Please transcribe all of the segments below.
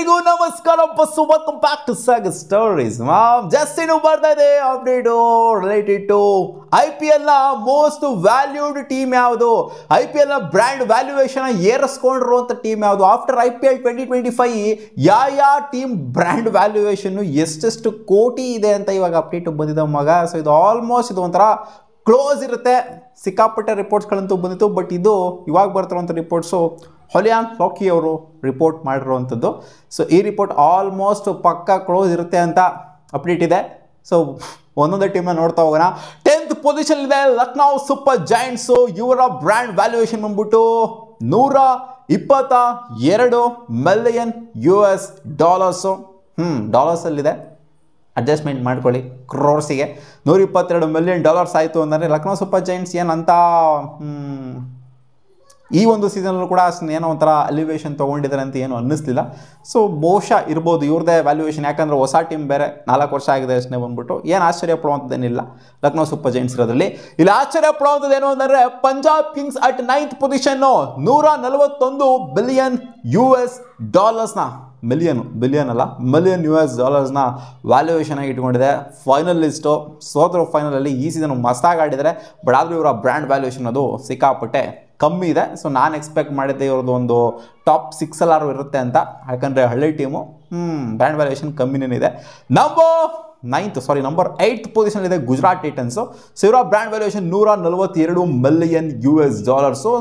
ಎಲ್ರಿಗೂ ನಮಸ್ಕಾರ ಬಸ್ಸು welcome back to Sagar stories. Just ಇನ್ನು ಬರ್ತಾ ಇದೆ ಅಪ್ಡೇಟು ರಿಲೇಟೆಡ್ ಟು IPL ನ ಮೋಸ್ಟ್ ವ್ಯಾಲ್ಯೂಡ್ ಟೀಮ್ ಯಾವುದು, IPL ನ ಬ್ರ್ಯಾಂಡ್ ವ್ಯಾಲ್ಯೂಯೇಷನ್ ಏರಿಸ್ಕೊಂಡಿರುವಂಥ ಟೀಮ್ ಯಾವುದು, ಆಫ್ಟರ್ IPL 2025 ಯಾವ ಟೀಮ್ ಬ್ರ್ಯಾಂಡ್ ವ್ಯಾಲ್ಯೂಯೇಷನ್ ಎಷ್ಟೆಷ್ಟು ಕೋಟಿ ಇದೆ ಅಂತ ಇವಾಗ ಅಪ್ಡೇಟ್ ಬಂದಿದೆ ಮಗ. ಸೊ ಇದು ಆಲ್ಮೋಸ್ಟ್ ಇದು ಒಂಥರ ಕ್ಲೋಸ್ ಇರುತ್ತೆ. ಸಿಕ್ಕಾಪಟ್ಟೆ ರಿಪೋರ್ಟ್ಸ್ಗಳಂತೂ ಬಂದಿತ್ತು, ಬಟ್ ಇದು ಇವಾಗ ಬರ್ತಿರುವಂಥ ರಿಪೋರ್ಟ್ಸು ಹೊಲಿಯಾನ್ ಲಾಕಿ ಅವರು ರಿಪೋರ್ಟ್ ಮಾಡಿರುವಂಥದ್ದು. ಸೊ ಈ ರಿಪೋರ್ಟ್ ಆಲ್ಮೋಸ್ಟ್ ಪಕ್ಕಾ ಕ್ಲೋಸ್ ಇರುತ್ತೆ ಅಂತ ಅಪ್ಡೇಟ್ ಇದೆ. ಸೊ ಒಂದೊಂದೇ ಟೀಮ್ನ ನೋಡ್ತಾ ಹೋಗೋಣ. 10th ಪೊಸಿಷನ್ ಇದೆ ಲಕ್ನೋ ಸೂಪರ್ ಜೈಂಟ್ಸು. ಇವರ ಬ್ರ್ಯಾಂಡ್ ವ್ಯಾಲ್ಯೂಯೇಷನ್ ಬಂದ್ಬಿಟ್ಟು $122 ಮಿಲಿಯನ್ US. ಡಾಲರ್ಸಲ್ಲಿದೆ, ಅಡ್ಜಸ್ಟ್ಮೆಂಟ್ ಮಾಡ್ಕೊಳ್ಳಿ. ಕ್ರೋರ್ಸಿಗೆ $122 ಮಿಲಿಯನ್ ಆಯಿತು ಅಂದರೆ ಲಕ್ನೋ ಸೂಪರ್ ಜೈಂಟ್ಸ್ ಏನಂತ ಈ ಒಂದು ಸೀಸನಲ್ಲೂ ಕೂಡ ಏನೋ ಒಂಥರ ಅಲಿವೇಷನ್ ತೊಗೊಂಡಿದ್ದಾರೆ ಅಂತ ಏನು ಅನ್ನಿಸ್ಲಿಲ್ಲ. ಸೊ ಬಹುಶಃ ಇರ್ಬೋದು ಇವ್ರದ್ದೇ ವ್ಯಾಲ್ಯೂಯೇಷನ್, ಯಾಕಂದರೆ ಹೊಸ ಟೀಮ್ ಬೇರೆ 4 ವರ್ಷ ಆಗಿದೆ ಅಷ್ಟೇ ಬಂದ್ಬಿಟ್ಟು. ಏನು ಆಶ್ಚರ್ಯ ಪಡುವಂಥದ್ದೇನಿಲ್ಲ ಲಕ್ನೋ ಸೂಪರ್ ಜೈಂಟ್ಸ್ ಇರೋದ್ರಲ್ಲಿ. ಇಲ್ಲಿ ಆಶ್ಚರ್ಯ ಪಡುವಂಥದ್ದೇನು ಅಂದರೆ Punjab Kings at 9th position $141 billion million US valuation ಆಗಿ ಇಟ್ಕೊಂಡಿದೆ. ಫೈನಲಿಸ್ಟು ಸೋತರು ಫೈನಲಲ್ಲಿ. ಈ ಸೀಸನ್ ಮಸ್ತಾಗಿ ಆಡಿದರೆ, ಬಟ್ ಆದರೂ ಇವರ ಬ್ರ್ಯಾಂಡ್ ವ್ಯಾಲ್ಯೂಯೇಷನ್ ಅದು ಸಿಕ್ಕಾಪಟ್ಟೆ ಕಮ್ಮಿ ಇದೆ. ಸೊ ನಾನು ಎಕ್ಸ್ಪೆಕ್ಟ್ ಮಾಡಿದ್ದೆ ಇವ್ರದ್ದು ಒಂದು ಟಾಪ್ 6 ಅಲ್ಲಾರು ಇರುತ್ತೆ ಅಂತ, ಯಾಕಂದರೆ ಹಳ್ಳಿ ಟೀಮು ಬ್ರ್ಯಾಂಡ್ ವ್ಯಾಲ್ಯೂಯೇಷನ್ ಕಮ್ಮಿನೇ ಇದೆ. ನಂಬರ್ 8th ಪೊಸಿಷನ್ ಇದೆ ಗುಜರಾತ್ ಟೈಟನ್ಸು. ಸೊ ಇವರ brand valuation $142 million US.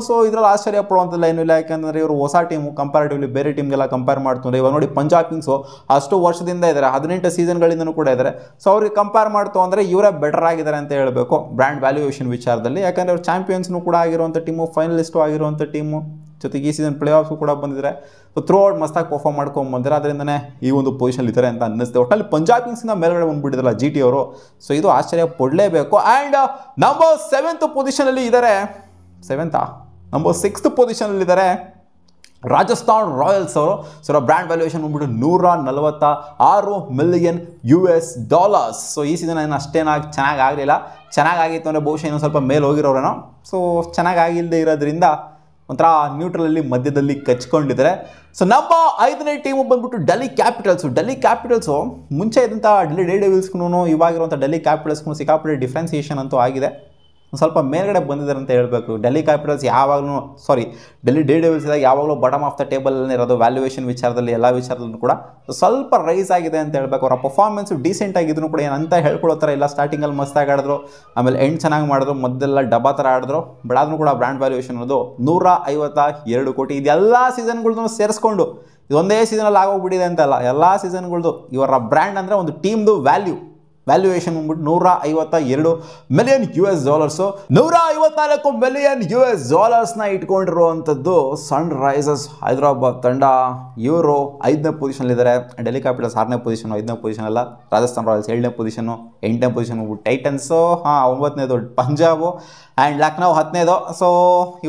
So ಇದರಲ್ಲಿ ಆಶ್ಚರ್ಯ ಪಡುವಂಥದ್ದು ಏನೂ ಇಲ್ಲ, ಯಾಕಂದರೆ ಇವರು ಹೊಸ ಟೀಮು ಕಂಪ್ಯಾರಿಟಿವ್ಲಿ ಬೇರೆ ಟೀಮ್ಗೆಲ್ಲ ಕಂಪೇರ್ ಮಾಡ್ತಾರೆ. ಇವಾಗ ನೋಡಿ ಪಂಜಾಬ್ ಕಿಂಗ್ಸು ಅಷ್ಟು ವರ್ಷದಿಂದ ಇದ್ದಾರೆ, 18 ಸೀಸನ್ಗಳಿಂದನೂ ಕೂಡ ಇದ್ದಾರೆ. ಸೊ ಅವ್ರಿಗೆ ಕಂಪೇರ್ ಮಾಡ್ತು ಅಂದರೆ ಇವರೇ ಬೆಟರ್ ಆಗಿದ್ದಾರೆ ಅಂತ ಹೇಳಬೇಕು ಬ್ರ್ಯಾಂಡ್ ವ್ಯಾಲ್ಯೂಯೇಷನ್ ವಿಚಾರದಲ್ಲಿ. ಯಾಕಂದರೆ ಅವ್ರು ಚಾಂಪಿಯನ್ಸ್ನೂ ಕೂಡ ಆಗಿರುವಂಥ ಟೀಮು, ಫೈನಲಿಸ್ಟು ಆಗಿರುವಂಥ ಟೀಮು, ಜೊತೆಗೆ ಈ ಸೀಸನ್ ಪ್ಲೇ ಆಫ್ಸು ಕೂಡ ಬಂದಿದ್ದಾರೆ. ಸೊ ಥ್ರೂ ಔಟ್ ಮಸ್ತಾಗಿ ಪರ್ಫಾರ್ಮ್ ಮಾಡ್ಕೊಂಬಂದಿದ್ದಾರೆ, ಅದರಿಂದನೇ ಈ ಒಂದು ಪೊಸಿಷನ್ ಇದ್ದಾರೆ ಅಂತ ಅನ್ನಿಸ್ತೆ. ಒಟ್ಟಲ್ಲಿ ಪಂಜಾಬ್ ಕಿಂಗ್ಸಿಂದ ಮೇಲ್ಗಡೆ ಬಂದುಬಿಟ್ಟಿದ್ರಲ್ಲ GT ಅವರು. ಸೊ ಇದು ಆಶ್ಚರ್ಯ ಪಡಲೇಬೇಕು. ಆ್ಯಂಡ್ ನಂಬರ್ 7th ಪೊಸಿಷನಲ್ಲಿ ಇದ್ದಾರೆ. ನಂಬರ್ 6th ಪೊಸಿಷನಲ್ಲಿದ್ದಾರೆ ರಾಜಸ್ಥಾನ್ ರಾಯಲ್ಸ್ ಅವರು. ಸೊ ಬ್ರ್ಯಾಂಡ್ ವ್ಯಾಲ್ಯೂಯೇಷನ್ ಬಂದ್ಬಿಟ್ಟು $146 ಮಿಲಿಯನ್ US. ಸೊ ಈ ಸೀಸನ್ ಏನು ಅಷ್ಟೇನಾಗಿ ಚೆನ್ನಾಗಾಗಲಿಲ್ಲ. ಚೆನ್ನಾಗಾಗಿತ್ತು ಅಂದರೆ ಬಹುಶಃ ಇನ್ನೊಂದು ಸ್ವಲ್ಪ ಮೇಲೆ ಹೋಗಿರೋರೇನೋ. ಸೊ ಚೆನ್ನಾಗಾಗಿಲ್ಲದೆ ಇರೋದ್ರಿಂದ ಒಂಥರ ನ್ಯೂಟ್ರಲಲ್ಲಿ ಮಧ್ಯದಲ್ಲಿ ಕಚ್ಕೊಂಡಿದ್ದಾರೆ. ಸೊ ನಂಬರ್ 5ನೇ ಟೀಮು ಬಂದ್ಬಿಟ್ಟು ಡೆಲ್ಲಿ ಕ್ಯಾಪಿಟಲ್ಸು. ಮುಂಚೆ ಇದ್ದಂಥ ಡೆಲ್ಲಿ ಡೇ ಡೆವಿಲ್ಸ್ಗೂ ಇವಾಗಿರುವಂಥ ಡೆಲ್ಲಿ ಕ್ಯಾಪಿಟಲ್ಸ್ಗೂ ಸಿಕ್ಕಾಪಟ್ಟೆ ಡಿಫ್ರೆನ್ಸಿಯೇಷನ್ ಅಂತೂ ಆಗಿದೆ. ಸ್ವಲ್ಪ ಮೇಲ್ಗಡೆ ಬಂದಿದ್ದಾರೆ ಅಂತ ಹೇಳಬೇಕು. ಡೆಲ್ಲಿ ಡೇ ಡೆವಿಲ್ಸ್ ಇದ್ದಾಗ ಯಾವಾಗಲೂ ಬಾಟಮ್ ಆಫ್ ದ ಟೇಬಲಲ್ಲಿ ಇರೋದು ವ್ಯಾಲ್ಯೂಯೇಷನ್ ವಿಚಾರದಲ್ಲಿ, ಎಲ್ಲ ವಿಚಾರದಲ್ಲೂ ಕೂಡ ಸ್ವಲ್ಪ ರೈಸ್ ಆಗಿದೆ ಅಂತ ಹೇಳಬೇಕು. ಅವರ ಪರ್ಫಾರ್ಮೆನ್ಸು ಡೀಸೆಂಟ್ ಆಗಿದ್ರು ಕೂಡ ಏನಂತ ಹೇಳ್ಕೊಳ್ಳೋ ಥರ ಇಲ್ಲ. ಸ್ಟಾರ್ಟಿಂಗಲ್ಲಿ ಮಸ್ತಾಗಿ ಆಡಿದ್ರು, ಆಮೇಲೆ ಎಂಡ್ ಚೆನ್ನಾಗಿ ಮಾಡಿದ್ರು, ಮದ್ದೆಲ್ಲ ಡಬ್ಬಾ ಥರ ಆಡಿದ್ರು. ಬಟ್ ಆದರೂ ಕೂಡ ಬ್ರ್ಯಾಂಡ್ ವ್ಯಾಲ್ಯೂಯೇಷನ್ ಅನ್ನೋದು $152 ಕೋಟಿ. ಇದೆಲ್ಲ ಸೀಸನ್ಗಳ್ದು ಸೇರಿಸ್ಕೊಂಡು ಇದೊಂದೇ ಸೀಸನಲ್ಲಿ ಆಗೋಗ್ಬಿಟ್ಟಿದೆ ಅಂತಲ್ಲ, ಎಲ್ಲ ಸೀಸನ್ಗಳ್ದು ಇವರ ಬ್ರ್ಯಾಂಡ್ ಅಂದರೆ ಒಂದು ಟೀಮ್ದು ವ್ಯಾಲ್ಯೂಯೇಷನ್ ಬಂದ್ಬಿಟ್ಟು $152 ಮಿಲಿಯನ್ US. $154 ಮಿಲಿಯನ್ US ಇಟ್ಕೊಂಡಿರುವಂಥದ್ದು ಸನ್ ರೈಸರ್ಸ್ ಹೈದರಾಬಾದ್ ತಂಡ. ಇವರು 5ನೇ ಪೊಸಿಷನಲ್ಲಿದ್ದಾರೆ. ಡೆಲ್ಲಿ ಕ್ಯಾಪಿಟಲ್ಸ್ 6ನೇ ಪೊಸಿಷನ್, 5ನೇ ಪೊಸಿಷನ್ ಅಲ್ಲ. ರಾಜಸ್ಥಾನ್ ರಾಯಲ್ಸ್ 7ನೇ ಪೊಸಿಷನು, 8ನೇ ಪೊಸಿಷನ್ ಟೈಟನ್ಸು, 9ನೇದು ಪಂಜಾಬು, ಆ್ಯಂಡ್ ಲಕ್ನೋ 10ನೇದು. ಸೊ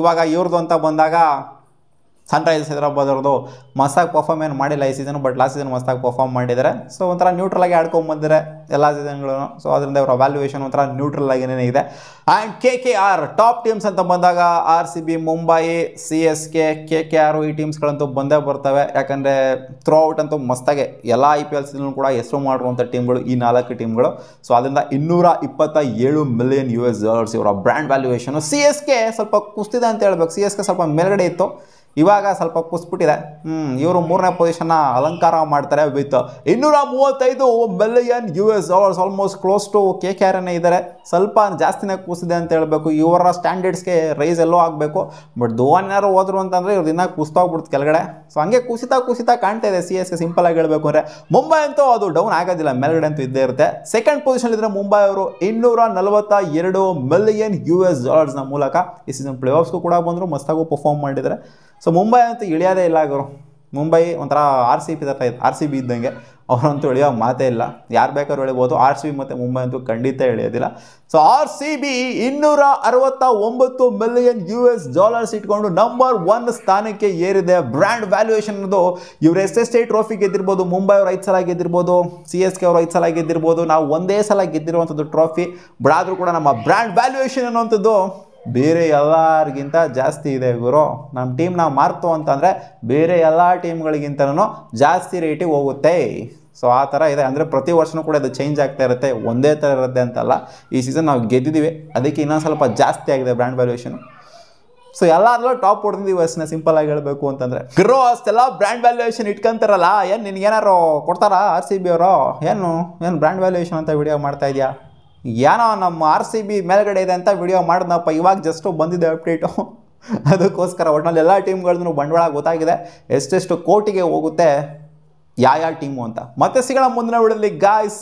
ಇವಾಗ ಇವ್ರದ್ದು ಅಂತ ಬಂದಾಗ ಸನ್ ರೈಸರ್ಸ್ ಹೈದರಾಬಾದ್ ಅವ್ರದ್ದು ಮಸ್ತಾಗಿ ಪರ್ಫಾರ್ಮ್ ಏನು ಮಾಡಿಲ್ಲ ಈ ಸೀಸನ್, ಬಟ್ ಲಾಸ್ಟ್ ಸೀಸನ್ ಮಸ್ತಾಗಿ ಪರ್ಫಾರ್ಮ್ ಮಾಡಿದ್ದಾರೆ. ಸೊ ಒಂಥರ ನ್ಯೂಟ್ರಲಾಗಿ ಆಡ್ಕೊಂಬಂದಿದ್ದಾರೆ ಎಲ್ಲ ಸೀಸನ್ಗಳು. ಸೊ ಅದರಿಂದ ಅವರ ವ್ಯಾಲ್ಯೂಯೇಷನ್ ಒಂಥರ ನ್ಯೂಟ್ರಲ್ ಆಗಿನೇ ಇದೆ. ಆ್ಯಂಡ್ KKR ಟಾಪ್ ಟೀಮ್ಸ್ ಅಂತ ಬಂದಾಗ RCB, ಮುಂಬೈ, CSK, KKR ಈ ಟೀಮ್ಸ್ಗಳಂತೂ ಬಂದೇ ಬರ್ತವೆ. ಯಾಕಂದರೆ ಥ್ರೂ ಔಟ್ ಅಂತೂ ಮಸ್ತಾಗೆ ಎಲ್ಲ IPL ಸೀಸನ್ ಕೂಡ ಹೆಸರು ಮಾಡುವಂಥ ಟೀಮ್ಗಳು ಈ 4 ಟೀಮ್ಗಳು. ಸೊ ಅದರಿಂದ $227 ಮಿಲಿಯನ್ US ಇವರ ಬ್ರ್ಯಾಂಡ್ ವ್ಯಾಲ್ಯೂಯೇಷನು. CSK ಸ್ವಲ್ಪ ಕುಸ್ತಿದೆ ಅಂತ ಹೇಳ್ಬೇಕು. CSK ಸ್ವಲ್ಪ ಮೇಲ್ಗಡೆ ಇತ್ತು, ಇವಾಗ ಸ್ವಲ್ಪ ಕುಸ್ಬಿಟ್ಟಿದೆ. ಇವರು 3ನೇ ಪೊಸಿಷನ್ನ ಅಲಂಕಾರ ಮಾಡ್ತಾರೆ with $235 million US. Almost close to KKRನೇ ಇದ್ದಾರೆ. ಸ್ವಲ್ಪ ಜಾಸ್ತಿನೇ ಕೂಸಿದೆ ಅಂತ ಹೇಳಬೇಕು. ಇವರ ಸ್ಟ್ಯಾಂಡರ್ಡ್ಸ್ಗೆ ರೈಸ್ ಎಲ್ಲೋ ಆಗಬೇಕು. ಬಟ್ ಧೋನಿಯಾರು ಹೋದ್ರು ಅಂತಂದರೆ ಇವ್ರು ದಿನ ಕುಸ್ತಾಗ್ಬಿಡ್ತು ಕೆಳಗಡೆ. ಸೊ ಹಂಗೆ ಕುಸಿತಾ ಕಾಣ್ತಾ ಇದೆ CSK. ಸಿಂಪಲ್ ಆಗಿ ಹೇಳಬೇಕು ಅಂದರೆ ಮುಂಬೈ ಅಂತೂ ಅದು ಡೌನ್ ಆಗೋದಿಲ್ಲ, ಮೇಲ್ಗಡೆ ಅಂತೂ ಇದ್ದೇ ಇರುತ್ತೆ. 2nd ಪೊಸಿಷನ್ ಇದ್ದರೆ ಮುಂಬೈ ಅವರು $242 ಮಿಲಿಯನ್ US ಮೂಲಕ ಈ ಸೀಸನ್ ಪ್ಲೇ ಆಫ್ಸ್ಗೂ ಕೂಡ ಬಂದರು, ಮಸ್ತಾಗೂ ಪರ್ಫಾರ್ಮ್ ಮಾಡಿದ್ದಾರೆ. ಸೊ ಮುಂಬೈ ಅಂತೂ ಇಳಿಯೋದೇ ಇಲ್ಲ ಅವರು. ಮುಂಬೈ ಒಂಥರ RCB ಇದ್ದಂಗೆ, ಅವರಂತೂ ಇಳಿಯೋ ಮಾತೇ ಇಲ್ಲ. ಯಾರು ಬೇಕಾದ್ರೂ ಎಳಿಬೋದು, RCB ಮತ್ತು ಮುಂಬೈ ಅಂತೂ ಖಂಡಿತ ಎಳೆಯೋದಿಲ್ಲ. ಸೊ RCB $269 ಮಿಲಿಯನ್ US ಇಟ್ಕೊಂಡು ನಂಬರ್ 1 ಸ್ಥಾನಕ್ಕೆ ಏರಿದೆ. ಬ್ರ್ಯಾಂಡ್ ವ್ಯಾಲ್ಯೂಯೇಷನ್ ಅನ್ನೋದು ಇವರು ಎಷ್ಟೆಷ್ಟೇ ಟ್ರೋಫಿ ಗೆದ್ದಿರ್ಬೋದು. ಮುಂಬೈ ಅವರು 5 ಸಲ ಗೆದ್ದಿರ್ಬೋದು, CSK ಅವರು 5 ಸಲ ಗೆದ್ದಿರ್ಬೋದು, ನಾವು ಒಂದೇ ಸಲ ಗೆದ್ದಿರುವಂಥದ್ದು ಟ್ರೋಫಿ. ಬಟ್ ಆದರೂ ಕೂಡ ನಮ್ಮ ಬ್ರ್ಯಾಂಡ್ ವ್ಯಾಲ್ಯೂಯೇಷನ್ ಅನ್ನುವಂಥದ್ದು ಬೇರೆ ಎಲ್ಲರಿಗಿಂತ ಜಾಸ್ತಿ ಇದೆ ಗುರು. ನಮ್ಮ ಟೀಮ್ ನಾವು ಮಾರ್ತು ಅಂತಂದರೆ ಬೇರೆ ಎಲ್ಲ ಟೀಮ್ಗಳಿಗಿಂತನೂ ಜಾಸ್ತಿ ರೇಟಿಗೆ ಹೋಗುತ್ತೆ. ಸೊ ಆ ಥರ ಇದೆ. ಅಂದರೆ ಪ್ರತಿ ವರ್ಷವೂ ಕೂಡ ಇದು ಚೇಂಜ್ ಆಗ್ತಾ ಇರುತ್ತೆ, ಒಂದೇ ಥರ ಇರುತ್ತೆ ಅಂತಲ್ಲ. ಈ ಸೀಸನ್ ನಾವು ಗೆದ್ದಿದ್ದೀವಿ, ಅದಕ್ಕೆ ಇನ್ನೊಂದು ಸ್ವಲ್ಪ ಜಾಸ್ತಿ ಆಗಿದೆ ಬ್ರ್ಯಾಂಡ್ ವ್ಯಾಲ್ಯೂಯೇಷನ್. ಸೊ ಎಲ್ಲಾದ್ರೂ ಟಾಪ್ ಹೊಡೆದಿದ್ದೀವಿ ಅಷ್ಟನ್ನ, ಸಿಂಪಲ್ ಆಗಿ ಹೇಳಬೇಕು ಅಂತಂದರೆ. ಗ್ರೋ ಅಷ್ಟೆಲ್ಲ ಬ್ರ್ಯಾಂಡ್ ವ್ಯಾಲ್ಯೂಯೇಷನ್ ಇಟ್ಕೊಂತಾರಲ್ಲ, ಏನು ನಿನಗೇನಾರು ಕೊಡ್ತಾರಾ RCB ಅವರು? ಏನು ಬ್ರ್ಯಾಂಡ್ ವ್ಯಾಲ್ಯೂಯೇಷನ್ ಅಂತ ವಿಡಿಯೋ ಮಾಡ್ತಾ ಇದೆಯಾ? ಏನೋ ನಮ್ಮ RCB ಮೇಲ್ಗಡೆ ಇದೆ ಅಂತ ವಿಡಿಯೋ ಮಾಡಿದ್ನಪ್ಪ, ಇವಾಗ ಜಸ್ಟು ಬಂದಿದೆ ಅಪ್ಡೇಟು. ಅದಕ್ಕೋಸ್ಕರ ಒಟ್ಟಿನಲ್ಲಿ ಎಲ್ಲ ಟೀಮ್ಗಳದ್ದು ಬಂಡವಾಳ ಗೊತ್ತಾಗಿದೆ, ಎಷ್ಟೆಷ್ಟು ಕೋಟಿಗೆ ಹೋಗುತ್ತೆ ಯಾವ ಟೀಮು ಅಂತ. ಮತ್ತೆ ಸಿಗೋಣ ಮುಂದಿನ ವಿಡಿಯೋದಲ್ಲಿ ಗಾಯ್ಸ್.